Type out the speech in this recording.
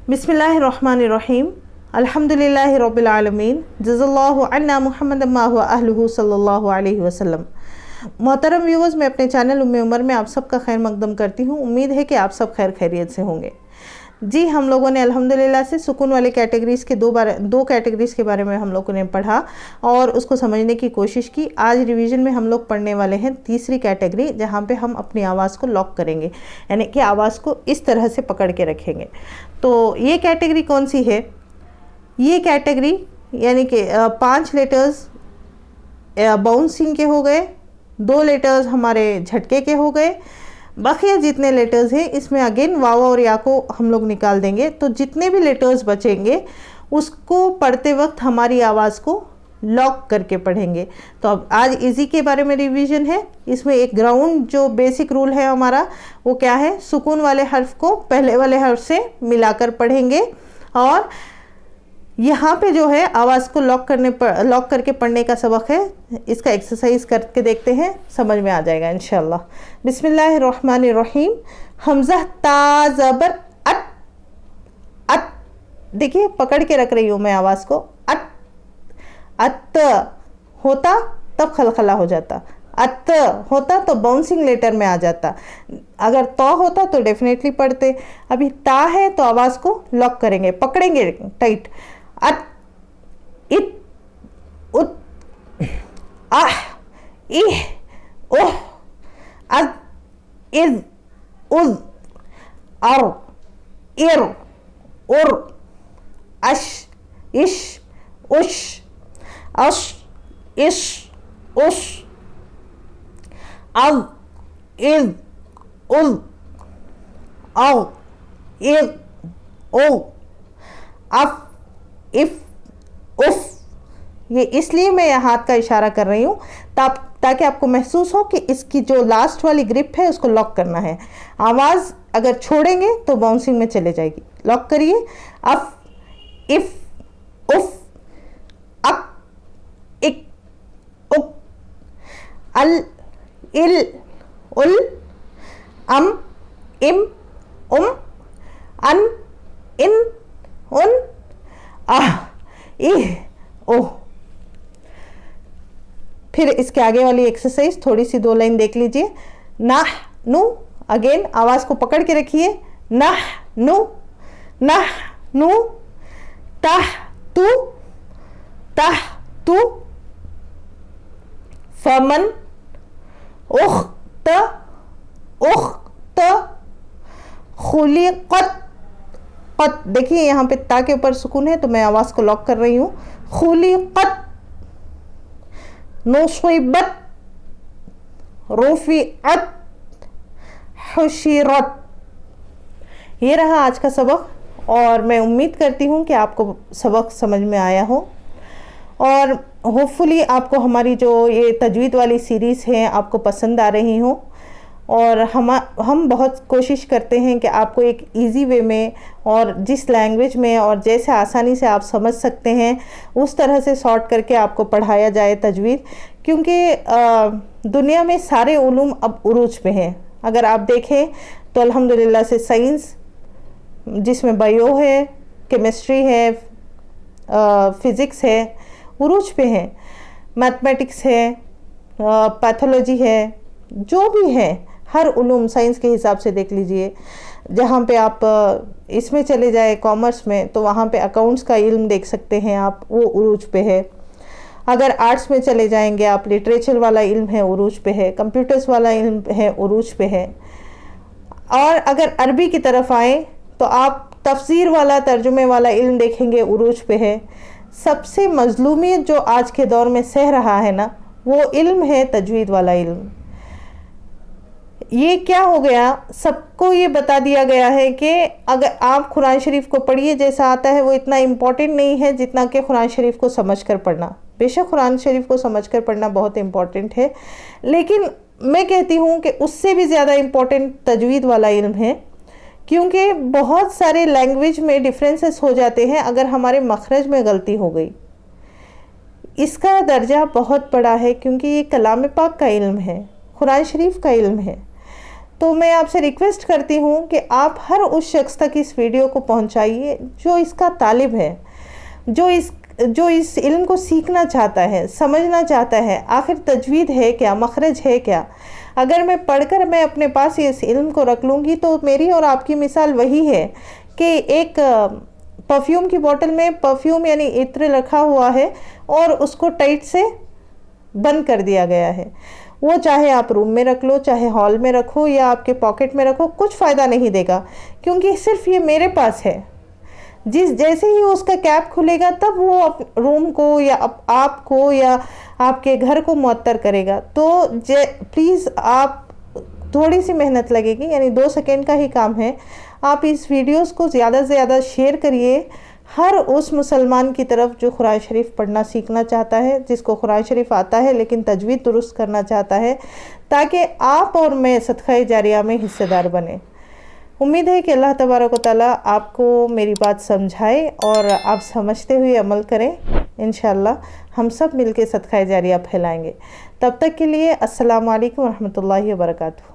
बिस्मिल्लाहिर्रहमानिर्रहीम अल्हम्दुलिल्लाहि रब्बिल आलमीन जज़ल्लाहु अन्ना मुहम्मद मा हुवा अहलुहु सल्लल्लाहु अलैहि वसल्लम। मोहतरम व्यूअर्स, मैं अपने चैनल उम्मे उमर में आप सबका खैर मकदम करती हूँ। उम्मीद है कि आप सब खैर खैरियत से होंगे। जी, हम लोगों ने अल्हम्दुलिल्लाह से सुकून वाले कैटेगरीज़ के दो कैटेगरीज़ के बारे में हम लोगों ने पढ़ा और उसको समझने की कोशिश की। आज रिवीजन में हम लोग पढ़ने वाले हैं तीसरी कैटेगरी, जहाँ पे हम अपनी आवाज़ को लॉक करेंगे, यानी कि आवाज़ को इस तरह से पकड़ के रखेंगे। तो ये कैटेगरी कौन सी है? ये कैटेगरी यानी कि 5 लेटर्स बाउंसिंग के हो गए, 2 लेटर्स हमारे झटके के हो गए, बाकी जितने लेटर्स हैं इसमें अगेन वाव और या को हम लोग निकाल देंगे। तो जितने भी लेटर्स बचेंगे उसको पढ़ते वक्त हमारी आवाज़ को लॉक करके पढ़ेंगे। तो अब आज इजी के बारे में रिवीजन है। इसमें एक ग्राउंड जो बेसिक रूल है हमारा, वो क्या है? सुकून वाले हर्फ को पहले वाले हर्फ से मिलाकर पढ़ेंगे और यहाँ पे जो है आवाज़ को लॉक करके पढ़ने का सबक है। इसका एक्सरसाइज करके देखते हैं, समझ में आ जाएगा इंशाल्लाह। बिस्मिल्लाहिर्रहमानिर्रहीम। हमज़ा ता ज़बर अत। अत देखिए, पकड़ के रख रही हूँ मैं आवाज़ को। अत अत होता तब खलखला हो जाता, अत होता तो बाउंसिंग लेटर में आ जाता। अगर तो होता तो डेफिनेटली पढ़ते। अभी ता है तो आवाज़ को लॉक करेंगे, पकड़ेंगे टाइट। अत इत उत आह इह ओह अद इज उज अर इर उर अश इश उश अश इश उश अज इज उज औ इज ओ अफ इफ उफ। ये इसलिए मैं हाथ का इशारा कर रही हूँ ताकि आपको महसूस हो कि इसकी जो लास्ट वाली ग्रिप है उसको लॉक करना है। आवाज़ अगर छोड़ेंगे तो बाउंसिंग में चले जाएगी। लॉक करिए। अफ इफ उफ अक इक उक अल इल उल अम इम उम अन इन उन आह इह ओह। फिर इसके आगे वाली एक्सरसाइज थोड़ी सी 2 लाइन देख लीजिए। नाह नु, अगेन आवाज़ को पकड़ के रखिए। नाह नु ताह तू फमन उख्त खुलिकत। कत देखिए, यहाँ पे ता के ऊपर सुकून है तो मैं आवाज़ को लॉक कर रही हूँ। खुलिकत नुसिबत रुफिअत हुशिरत। ये रहा आज का सबक और मैं उम्मीद करती हूँ कि आपको सबक समझ में आया हो और होपफुली आपको हमारी जो ये तजवीद वाली सीरीज़ है आपको पसंद आ रही हो। और हम बहुत कोशिश करते हैं कि आपको एक इजी वे में और जिस लैंग्वेज में और जैसे आसानी से आप समझ सकते हैं उस तरह से सॉर्ट करके आपको पढ़ाया जाए तजवीद। क्योंकि दुनिया में सारे उलूम अब उरूज पे हैं। अगर आप देखें तो अल्हम्दुलिल्लाह से साइंस, जिसमें बायो है, केमिस्ट्री है, फिज़िक्स है, उरूज पे हैं। मैथमेटिक्स है, पैथोलॉजी है, जो भी है हर उलूम साइंस के हिसाब से देख लीजिए। जहाँ पे आप इसमें चले जाए कॉमर्स में तो वहाँ पे अकाउंट्स का इल्म देख सकते हैं आप, वो उरूज पे है। अगर आर्ट्स में चले जाएंगे आप, लिटरेचर वाला इल्म है उरूज पे है, कंप्यूटर्स वाला इल्म है उरूज पे है। और अगर अरबी की तरफ आए तो आप तफसीर वाला, तर्जुमे वाला इल्म देखेंगे, उरूज पे है। सबसे मजलूमियत जो आज के दौर में सह रहा है ना, वो इल्म है तजवीद वाला इल्म। ये क्या हो गया, सबको ये बता दिया गया है कि अगर आप कुरान शरीफ को पढ़िए, जैसा आता है वो इतना इम्पॉर्टेंट नहीं है जितना कि कुरान शरीफ को समझकर पढ़ना। बेशक कुरान शरीफ को समझकर पढ़ना बहुत इम्पॉर्टेंट है, लेकिन मैं कहती हूँ कि उससे भी ज़्यादा इम्पॉर्टेंट तजवीद वाला इल्म है। क्योंकि बहुत सारे लैंग्वेज में डिफरेंसेस हो जाते हैं अगर हमारे मखरज में गलती हो गई। इसका दर्जा बहुत बड़ा है क्योंकि ये कलाम पाक का इल्म है, कुरान शरीफ का इल्म है। तो मैं आपसे रिक्वेस्ट करती हूँ कि आप हर उस शख्स तक इस वीडियो को पहुँचाइए जो इसका तालिब है, जो इस इल्म को सीखना चाहता है, समझना चाहता है, आखिर तजवीद है क्या, मखरज है क्या। अगर मैं पढ़कर मैं अपने पास इस इल्म को रख लूँगी तो मेरी और आपकी मिसाल वही है कि एक परफ्यूम की बोतल में परफ्यूम यानी इत्र रखा हुआ है और उसको टाइट से बंद कर दिया गया है। वो चाहे आप रूम में रख लो, चाहे हॉल में रखो या आपके पॉकेट में रखो, कुछ फ़ायदा नहीं देगा, क्योंकि सिर्फ ये मेरे पास है। जैसे ही उसका कैप खुलेगा तब वो रूम को या आपको या आपके घर को मुअत्तर करेगा। तो प्लीज़ आप, थोड़ी सी मेहनत लगेगी, यानी 2 सेकेंड का ही काम है। आप इस वीडियोस को ज़्यादा से ज़्यादा शेयर करिए हर उस मुसलमान की तरफ जो कुरान शरीफ पढ़ना सीखना चाहता है, जिसको कुरान शरीफ आता है लेकिन तजवीद दुरुस्त करना चाहता है, ताकि आप और मैं सदका जारिया में हिस्सेदार बने। उम्मीद है कि अल्लाह तबारक व तआला आपको मेरी बात समझाए और आप समझते हुए अमल करें। इंशाअल्लाह हम सब मिलके सदका जारिया फैलाएंगे। तब तक के लिए अस्सलामु अलैकुम रहमतुल्लाहि व बरकातुहू।